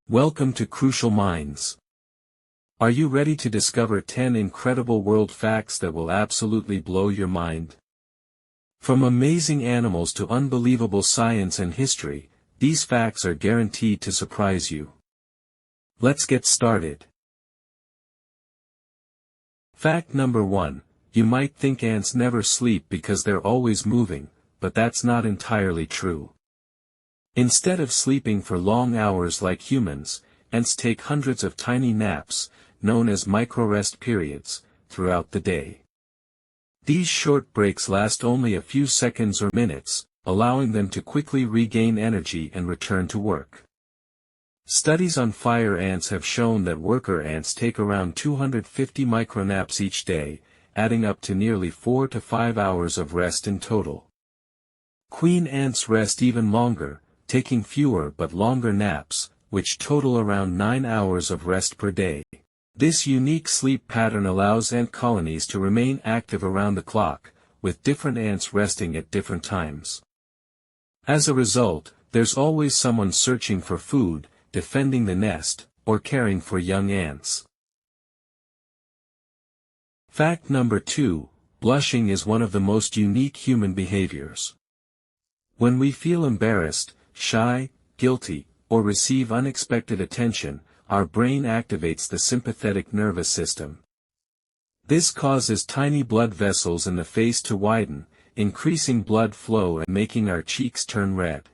Welcome to Crucial Minds. Are you ready to discover 10 incredible world facts that will absolutely blow your mind? From amazing animals to unbelievable science and history, these facts are guaranteed to surprise you. Let's get started. Fact number 1. You might think ants never sleep because they're always moving, but that's not entirely true. Instead of sleeping for long hours like humans, ants take hundreds of tiny naps, known as micro-rest periods, throughout the day. These short breaks last only a few seconds or minutes, allowing them to quickly regain energy and return to work. Studies on fire ants have shown that worker ants take around 250 micronaps each day, adding up to nearly 4 to 5 hours of rest in total. Queen ants rest even longer, taking fewer but longer naps, which total around 9 hours of rest per day. This unique sleep pattern allows ant colonies to remain active around the clock, with different ants resting at different times. As a result, there's always someone searching for food, defending the nest, or caring for young ants. Fact number 2. Blushing is one of the most unique human behaviors. When we feel embarrassed, shy, guilty, or receive unexpected attention, our brain activates the sympathetic nervous system. This causes tiny blood vessels in the face to widen, increasing blood flow and making our cheeks turn red.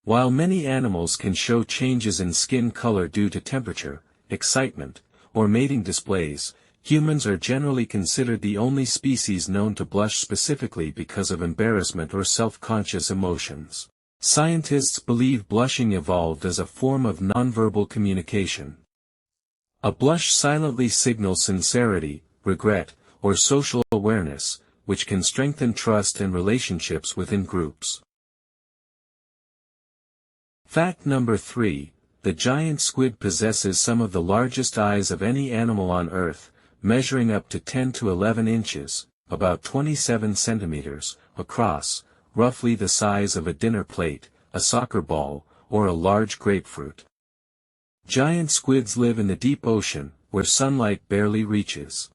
While many animals can show changes in skin color due to temperature, excitement, or mating displays, humans are generally considered the only species known to blush specifically because of embarrassment or self-conscious emotions. Scientists believe blushing evolved as a form of nonverbal communication. A blush silently signals sincerity, regret, or social awareness, which can strengthen trust and relationships within groups. Fact number 3. The giant squid possesses some of the largest eyes of any animal on Earth, measuring up to 10 to 11 inches, about 27 centimeters, across, roughly the size of a dinner plate, a soccer ball, or a large grapefruit. Giant squids live in the deep ocean, where sunlight barely reaches.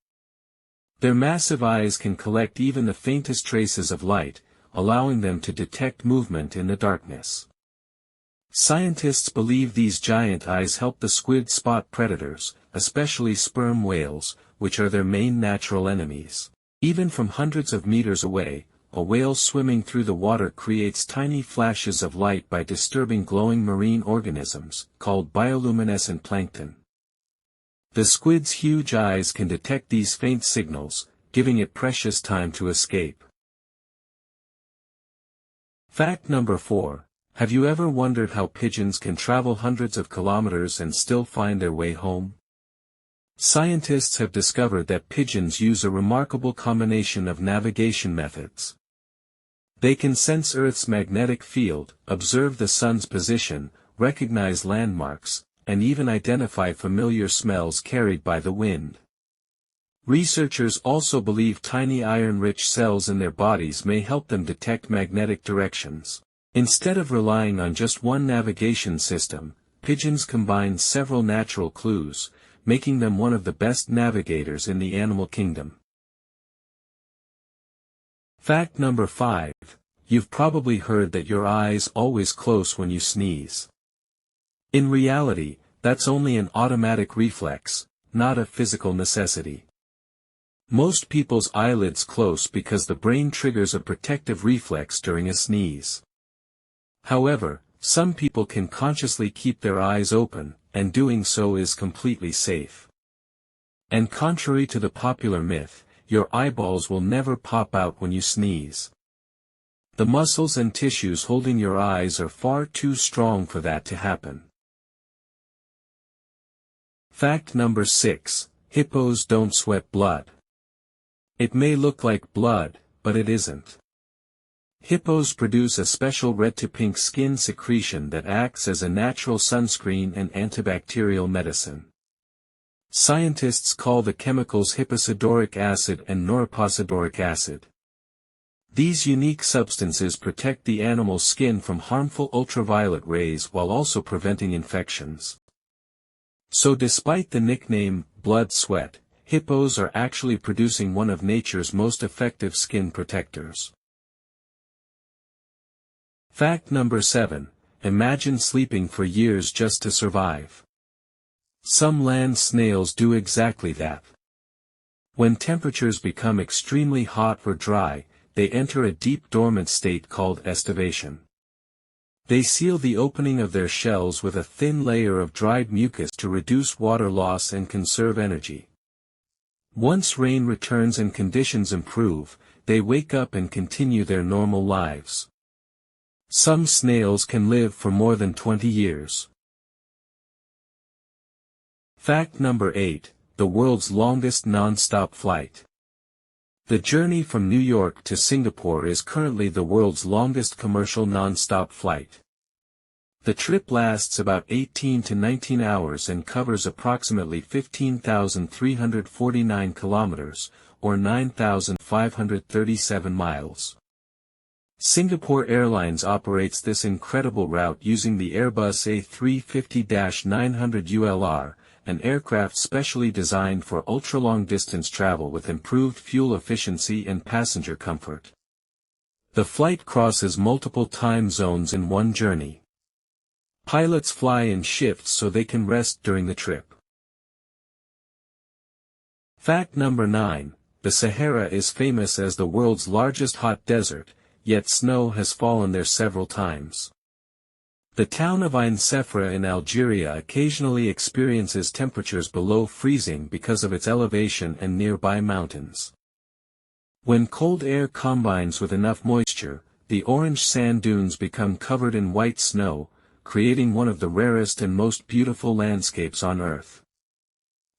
Their massive eyes can collect even the faintest traces of light, allowing them to detect movement in the darkness. Scientists believe these giant eyes help the squid spot predators, especially sperm whales, which are their main natural enemies. Even from hundreds of meters away, a whale swimming through the water creates tiny flashes of light by disturbing glowing marine organisms, called bioluminescent plankton. The squid's huge eyes can detect these faint signals, giving it precious time to escape. Fact number 4. Have you ever wondered how pigeons can travel hundreds of kilometers and still find their way home? Scientists have discovered that pigeons use a remarkable combination of navigation methods. They can sense Earth's magnetic field, observe the sun's position, recognize landmarks, and even identify familiar smells carried by the wind. Researchers also believe tiny iron-rich cells in their bodies may help them detect magnetic directions. Instead of relying on just one navigation system, pigeons combine several natural clues, making them one of the best navigators in the animal kingdom. Fact number 5. You've probably heard that your eyes always close when you sneeze. In reality, that's only an automatic reflex, not a physical necessity. Most people's eyelids close because the brain triggers a protective reflex during a sneeze. However, some people can consciously keep their eyes open, and doing so is completely safe. And contrary to the popular myth, your eyeballs will never pop out when you sneeze. The muscles and tissues holding your eyes are far too strong for that to happen. Fact number 6. Hippos don't sweat blood. It may look like blood, but it isn't. Hippos produce a special red to pink skin secretion that acts as a natural sunscreen and antibacterial medicine. Scientists call the chemicals hipposudoric acid and noroposudoric acid. These unique substances protect the animal's skin from harmful ultraviolet rays while also preventing infections. So despite the nickname, blood sweat, hippos are actually producing one of nature's most effective skin protectors. Fact number 7. Imagine sleeping for years just to survive. Some land snails do exactly that. When temperatures become extremely hot or dry, they enter a deep dormant state called estivation. They seal the opening of their shells with a thin layer of dried mucus to reduce water loss and conserve energy. Once rain returns and conditions improve, they wake up and continue their normal lives. Some snails can live for more than 20 years. Fact number 8, the world's longest non-stop flight. The journey from New York to Singapore is currently the world's longest commercial non-stop flight. The trip lasts about 18 to 19 hours and covers approximately 15,349 kilometers, or 9,537 miles. Singapore Airlines operates this incredible route using the Airbus A350-900 ULR, an aircraft specially designed for ultra-long distance travel with improved fuel efficiency and passenger comfort. The flight crosses multiple time zones in one journey. Pilots fly in shifts so they can rest during the trip. Fact number 9, the Sahara is famous as the world's largest hot desert, yet snow has fallen there several times. The town of Ain Sefra in Algeria occasionally experiences temperatures below freezing because of its elevation and nearby mountains. When cold air combines with enough moisture, the orange sand dunes become covered in white snow, creating one of the rarest and most beautiful landscapes on Earth.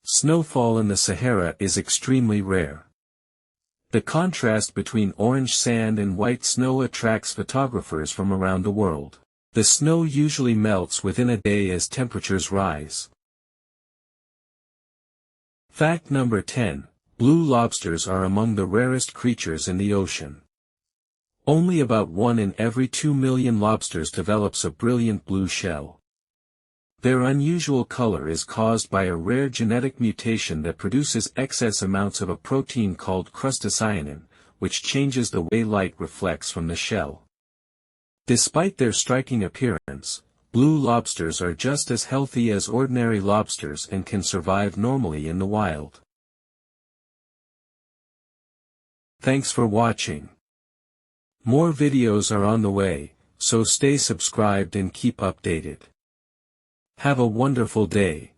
Snowfall in the Sahara is extremely rare. The contrast between orange sand and white snow attracts photographers from around the world. The snow usually melts within a day as temperatures rise. Fact number 10. Blue lobsters are among the rarest creatures in the ocean. Only about 1 in every 2 million lobsters develops a brilliant blue shell. Their unusual color is caused by a rare genetic mutation that produces excess amounts of a protein called crustacyanin, which changes the way light reflects from the shell. Despite their striking appearance, blue lobsters are just as healthy as ordinary lobsters and can survive normally in the wild. Thanks for watching. More videos are on the way, so stay subscribed and keep updated. Have a wonderful day.